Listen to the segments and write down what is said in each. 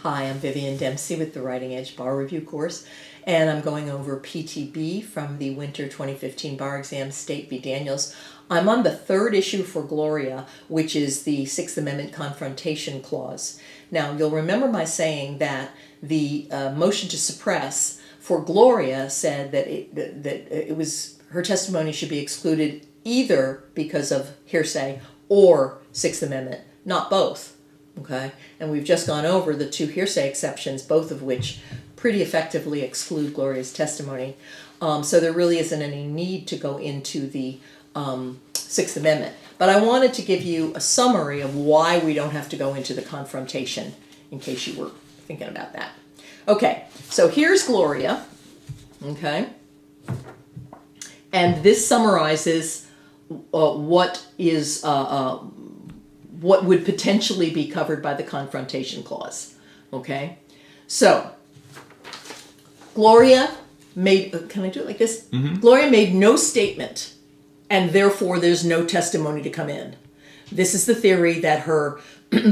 Hi, I'm Vivian Dempsey with the Writing Edge Bar Review course, and I'm going over PTB from the Winter 2015 Bar Exam, State v. Daniels. I'm on the third issue for Gloria, which is the Sixth Amendment Confrontation Clause. Now, you'll remember my saying that the motion to suppress for Gloria said that it was her testimony should be excluded either because of hearsay or Sixth Amendment, not both. Okay, and we've just gone over the two hearsay exceptions, both of which pretty effectively exclude Gloria's testimony. So there really isn't any need to go into the Sixth Amendment. But I wanted to give you a summary of why we don't have to go into the confrontation, in case you were thinking about that. Okay, so here's Gloria. Okay, and this summarizes what would potentially be covered by the Confrontation Clause. Okay? So, Gloria made, can I do it like this? Mm-hmm. Gloria made no statement, and therefore there's no testimony to come in. This is the theory that her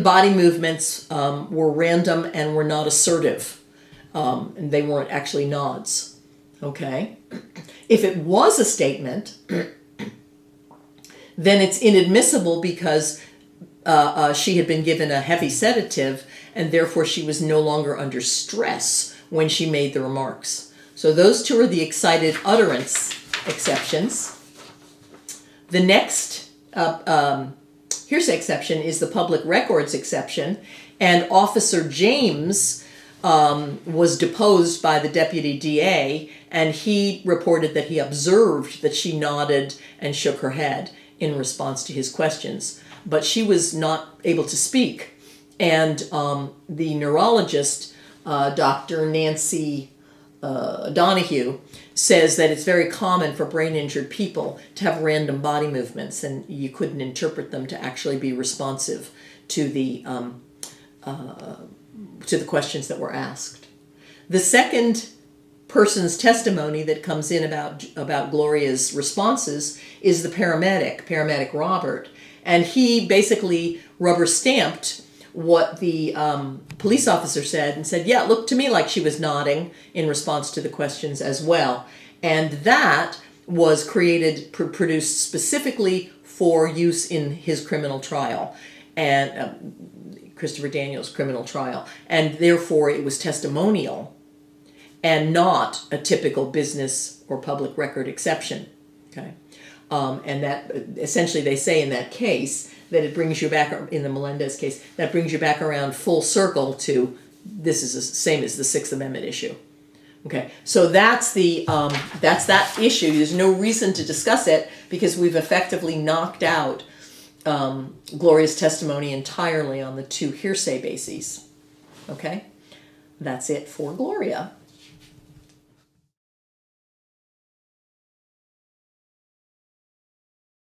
body movements were random and were not assertive. And they weren't actually nods. Okay? If it was a statement, then it's inadmissible because she had been given a heavy sedative, and therefore she was no longer under stress when she made the remarks. So those two are the excited utterance exceptions. The next hearsay exception is the public records exception, and Officer James was deposed by the deputy DA, and he reported that he observed that she nodded and shook her head in response to his questions. But she was not able to speak. And the neurologist, Dr. Nancy Donahue, says that it's very common for brain-injured people to have random body movements, and you couldn't interpret them to actually be responsive to the questions that were asked. The second person's testimony that comes in about Gloria's responses is the paramedic Robert. And he basically rubber stamped what the police officer said and said, yeah, it looked to me like she was nodding in response to the questions as well. And that was produced specifically for use in his criminal trial, and Christopher Daniels' criminal trial. And therefore it was testimonial and not a typical business or public record exception. Okay. And that essentially they say in that case that it brings you back, in the Melendez case, that brings you back around full circle to this is the same as the Sixth Amendment issue. Okay, so that's that issue. There's no reason to discuss it because we've effectively knocked out Gloria's testimony entirely on the two hearsay bases. Okay, that's it for Gloria.